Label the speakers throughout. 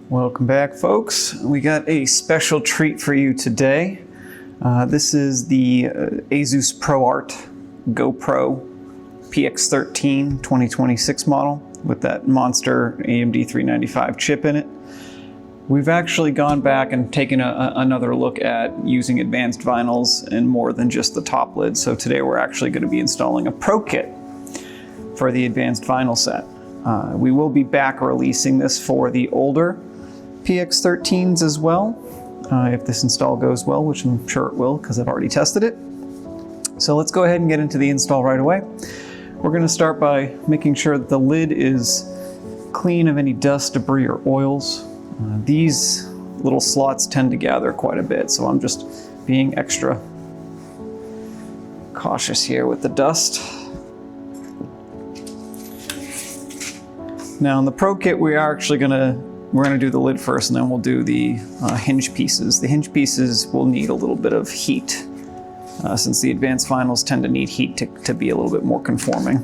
Speaker 1: Welcome back, folks. We got a special treat for you today. This is the Asus ProArt GoPro PX13 2026 model with that monster AMD 395 chip in it. We've actually gone back and taken another look at using advanced vinyls and more than just the top lid. So today we're actually going to be installing a Pro Kit for the advanced vinyl set. We will be back releasing this for the older PX13s as well, if this install goes well, which I'm sure it will because I've already tested it. So let's go ahead and get into the install right away. We're going to start by making sure that the lid is clean of any dust, debris, or oils. These little slots tend to gather quite a bit, so I'm just being extra cautious here with the dust. Now in the Pro Kit, we're gonna do the lid first, and then we'll do the hinge pieces. The hinge pieces will need a little bit of heat, since the advanced vinyls tend to need heat to be a little bit more conforming.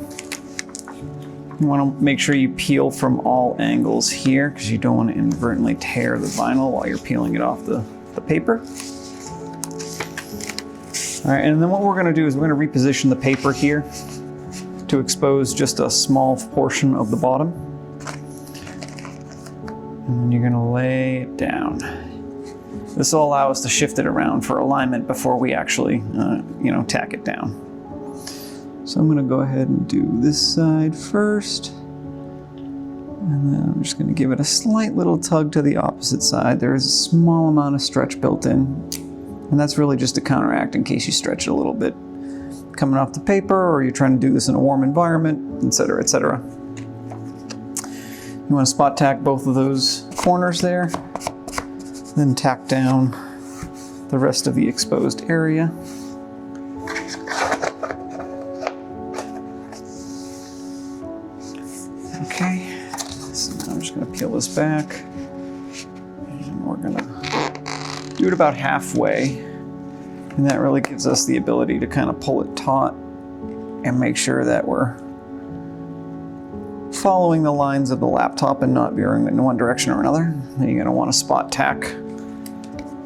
Speaker 1: You want to make sure you peel from all angles here because you don't want to inadvertently tear the vinyl while you're peeling it off the paper. All right, and then what we're going to do is we're going to reposition the paper here to expose just a small portion of the bottom. And then you're going to lay it down. This will allow us to shift it around for alignment before we actually, tack it down. So I'm going to go ahead and do this side first. And then I'm just going to give it a slight little tug to the opposite side. There is a small amount of stretch built in. And that's really just to counteract in case you stretch it a little bit coming off the paper, or you're trying to do this in a warm environment, etc., etc. You want to spot tack both of those corners there. Then tack down the rest of the exposed area. Okay, so now I'm just going to peel this back, and we're going to do it about halfway, and that really gives us the ability to kind of pull it taut and make sure that we're following the lines of the laptop and not veering in one direction or another. Then you're going to want to spot tack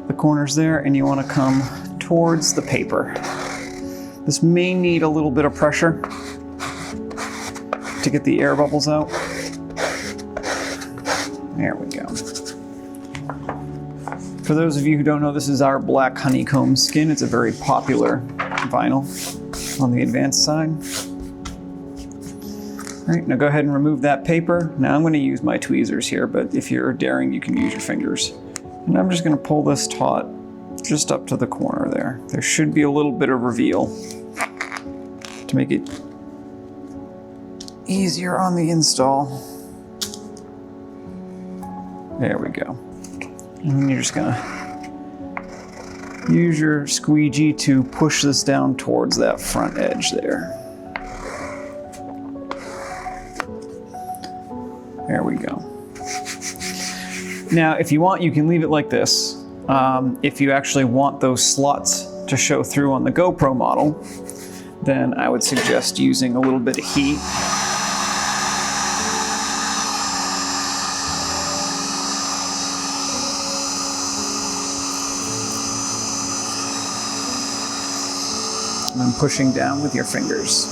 Speaker 1: the corners there, and you want to come towards the paper. This may need a little bit of pressure to get the air bubbles out. There we go. For those of you who don't know, this is our black Honeycomb skin. It's a very popular vinyl on the advanced side. All right, now go ahead and remove that paper. Now I'm going to use my tweezers here, but if you're daring, you can use your fingers. And I'm just going to pull this taut just up to the corner there. There should be a little bit of reveal to make it easier on the install. There we go. And then you're just gonna use your squeegee to push this down towards that front edge there. There we go. Now, if you want, you can leave it like this. If you actually want those slots to show through on the GoPro model, then I would suggest using a little bit of heat. And pushing down with your fingers.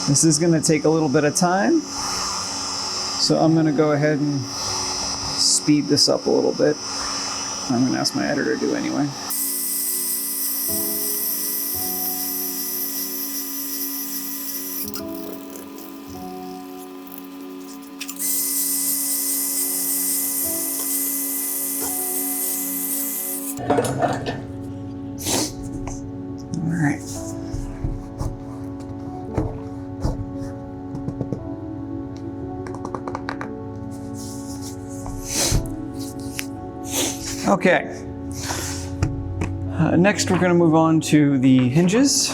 Speaker 1: This is going to take a little bit of time, so I'm going to go ahead and speed this up a little bit. I'm going to ask my editor to do anyway. All right. Okay. Next, we're going to move on to the hinges.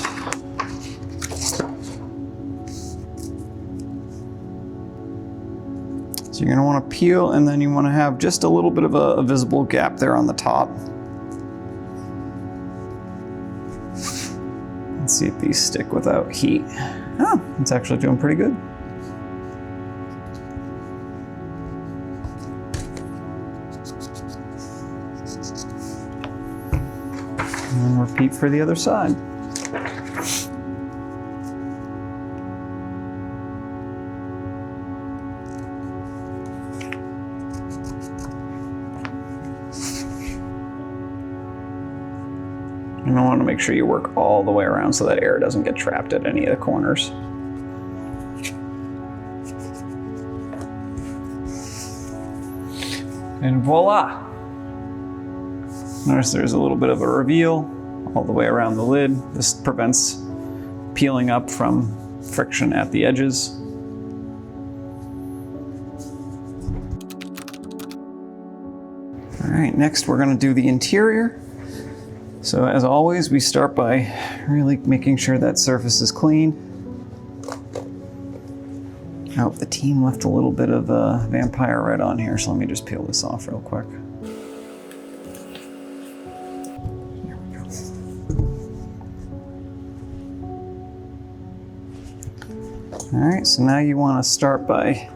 Speaker 1: So you're going to want to peel, and then you want to have just a little bit of a visible gap there on the top. Let's see if these stick without heat. Oh, it's actually doing pretty good. repeat for the other side. And I want to make sure you work all the way around so that air doesn't get trapped at any of the corners. And voila! Notice there's a little bit of a reveal all the way around the lid. This prevents peeling up from friction at the edges. All right, next we're going to do the interior. So as always, we start by really making sure that surface is clean. Oh, the team left a little bit of vampire red on here, so let me just peel this off real quick. There we go. All right, so now you want to start by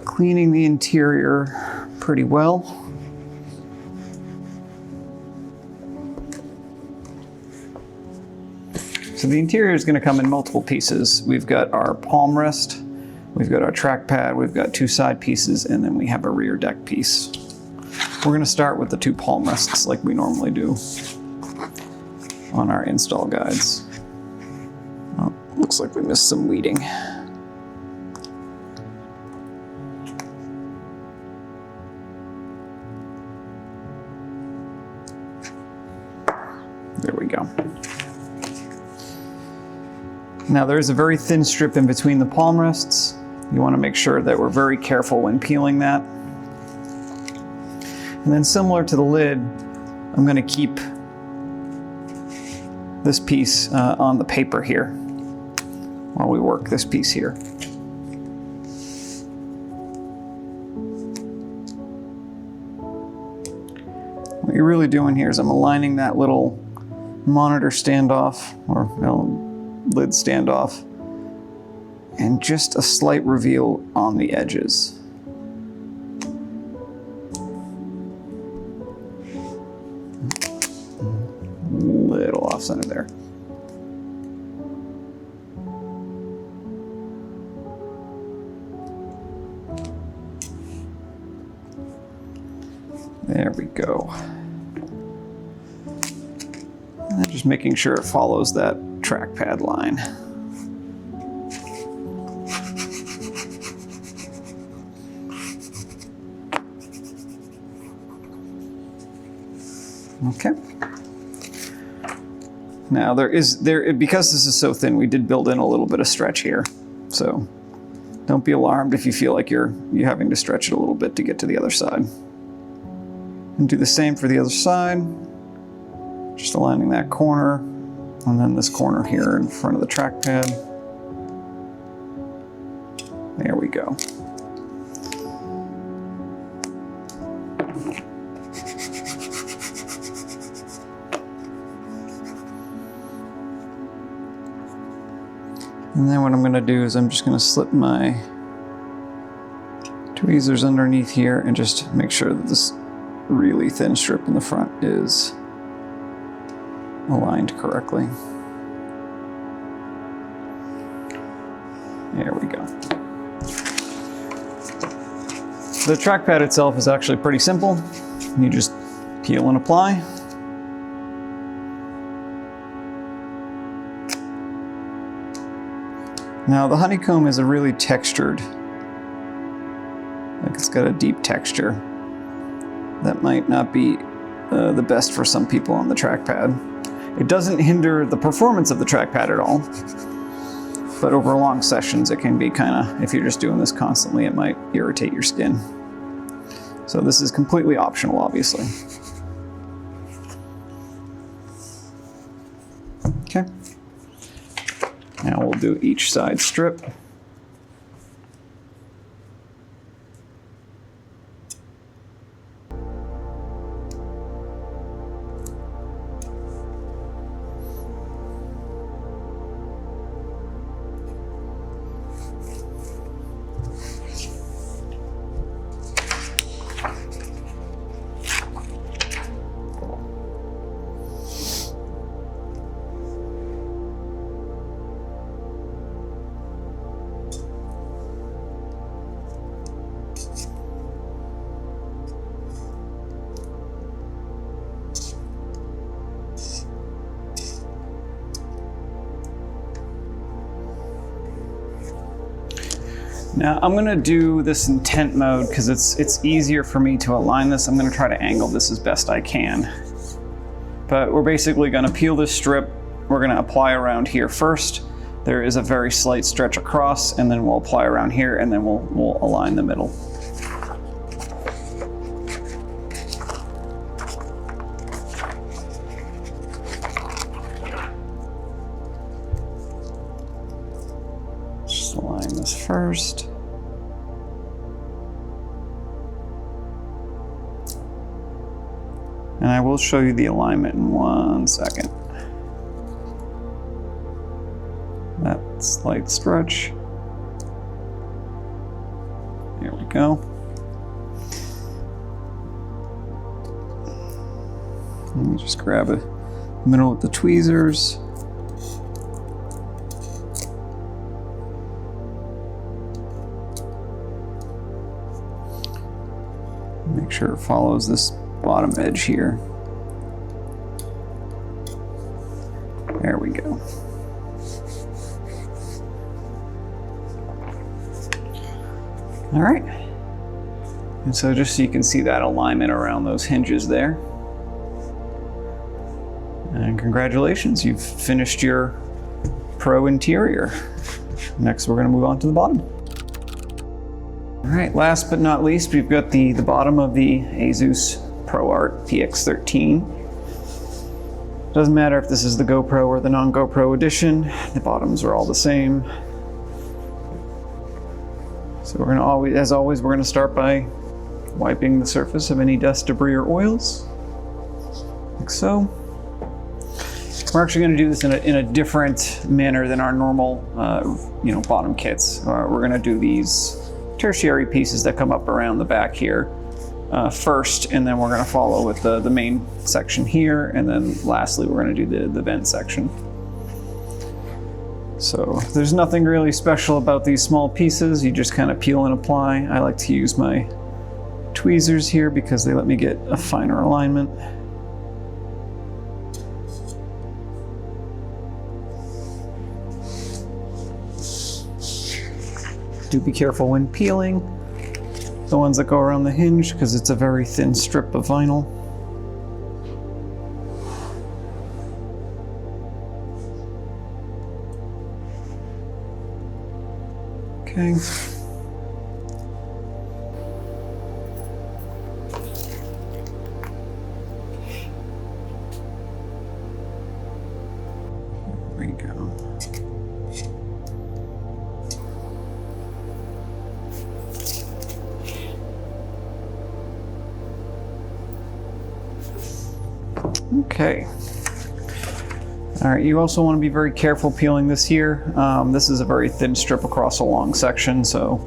Speaker 1: cleaning the interior pretty well. So the interior is going to come in multiple pieces. We've got our palm rest, we've got our trackpad, we've got two side pieces, and then we have a rear deck piece. We're going to start with the two palm rests like we normally do on our install guides. Oh, looks like we missed some weeding. There we go. Now there's a very thin strip in between the palm rests. You want to make sure that we're very careful when peeling that. And then similar to the lid, I'm going to keep this piece on the paper here while we work this piece here. What you're really doing here is I'm aligning that little monitor standoff, or lid standoff, and just a slight reveal on the edges. Little off center there. There we go. And just making sure it follows that trackpad line. Okay. Now because this is so thin, we did build in a little bit of stretch here. So don't be alarmed if you feel like you're having to stretch it a little bit to get to the other side. And do the same for the other side. Just aligning that corner, and then this corner here in front of the trackpad. There we go. And then what I'm going to do is I'm just going to slip my tweezers underneath here and just make sure that this really thin strip in the front is aligned correctly. There we go. The trackpad itself is actually pretty simple. You just peel and apply. Now the Honeycomb is a really textured, like it's got a deep texture. That might not be the best for some people on the trackpad. It doesn't hinder the performance of the trackpad at all, but over long sessions it can be if you're just doing this constantly, it might irritate your skin. So this is completely optional, obviously. Okay. Now we'll do each side strip. Now I'm gonna do this in tent mode because it's easier for me to align this. I'm gonna try to angle this as best I can. But we're basically gonna peel this strip. We're gonna apply around here first. There is a very slight stretch across, and then we'll apply around here, and then we'll align the middle. Just align this first. And I will show you the alignment in 1 second. That slight stretch. There we go. Let me just grab a middle with the tweezers. Make sure it follows this bottom edge here. There we go. All right. And so just so you can see that alignment around those hinges there. And congratulations, you've finished your Pro interior. Next, we're gonna move on to the bottom. All right, last but not least, we've got the bottom of the Asus ProArt PX13. Doesn't matter if this is the GoPro or the non-GoPro edition, the bottoms are all the same. So we're gonna always, as always, we're gonna start by wiping the surface of any dust, debris, or oils, like so. We're actually gonna do this in a different manner than our normal, bottom kits. We're gonna do these tertiary pieces that come up around the back here first, and then we're gonna follow with the main section here, and then lastly, we're gonna do the vent section. So there's nothing really special about these small pieces. You just kind of peel and apply. I like to use my tweezers here because they let me get a finer alignment. Do be careful when peeling the ones that go around the hinge because it's a very thin strip of vinyl. Okay. There we go. Okay. All right, you also want to be very careful peeling this here. This is a very thin strip across a long section, so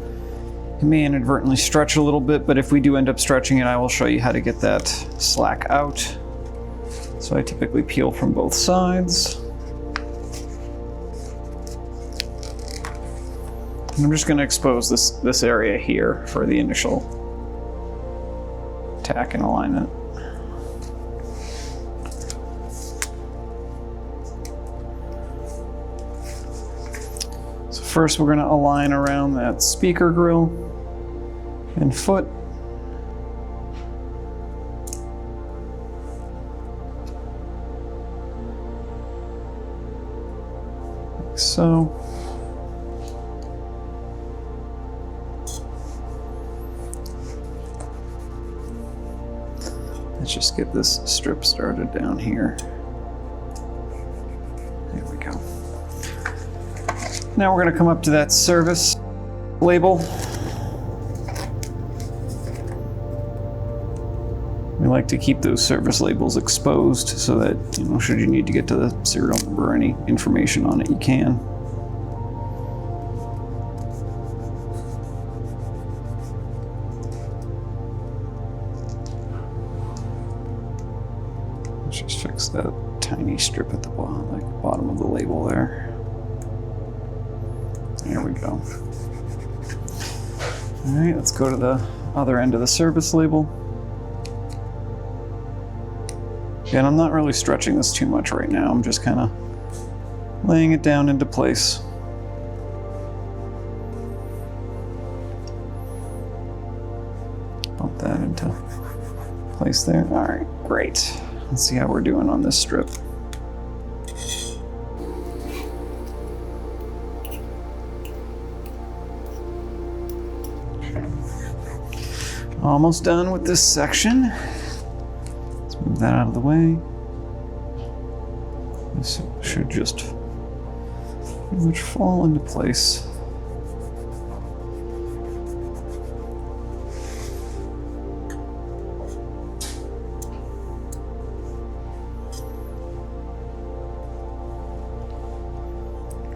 Speaker 1: it may inadvertently stretch a little bit, but if we do end up stretching it, I will show you how to get that slack out. So I typically peel from both sides. And I'm just going to expose this area here for the initial tack and alignment. First, we're going to align around that speaker grill and foot. Like so. Let's just get this strip started down here. There we go. Now we're going to come up to that service label. We like to keep those service labels exposed so that, should you need to get to the serial number or any information on it, you can. Let's just fix that tiny strip at the bottom of the label there. There we go. All right, let's go to the other end of the service label. Again, I'm not really stretching this too much right now. I'm just kind of laying it down into place. that into place there. All right, great. Let's see how we're doing on this strip. Almost done with this section. Let's move that out of the way. This should just pretty much fall into place.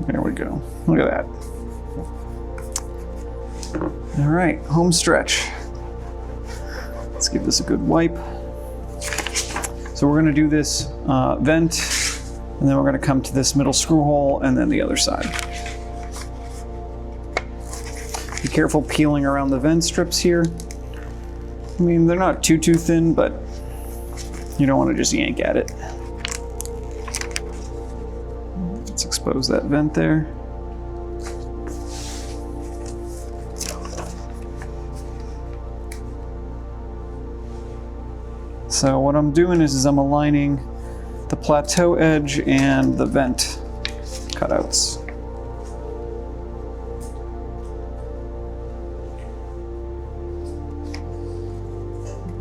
Speaker 1: There we go. Look at that. All right, home stretch. Let's give this a good wipe. So we're gonna do this vent, and then we're gonna come to this middle screw hole and then the other side. Be careful peeling around the vent strips here. I mean, they're not too thin, but you don't wanna just yank at it. Let's expose that vent there. So what I'm doing is I'm aligning the plateau edge and the vent cutouts.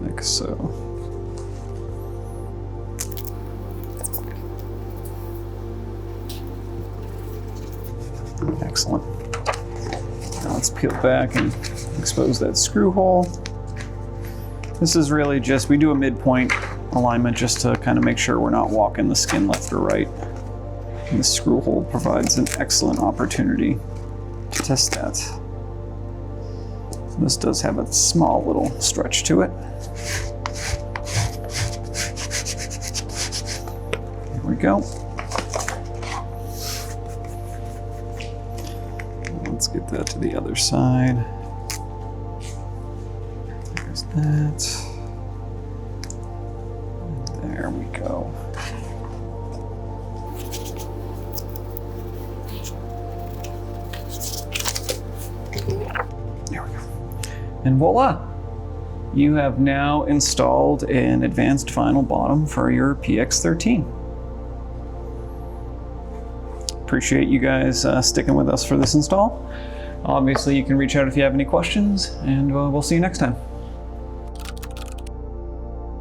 Speaker 1: Like so. Excellent. Now let's peel back and expose that screw hole. This is really just, we do a midpoint alignment just to kind of make sure we're not walking the skin left or right. And this screw hole provides an excellent opportunity to test that. This does have a small little stretch to it. There we go. Let's get that to the other side. There's that. There we go. There we go. And voila! You have now installed an advanced vinyl bottom for your PX13. Appreciate you guys sticking with us for this install. Obviously, you can reach out if you have any questions, and we'll see you next time.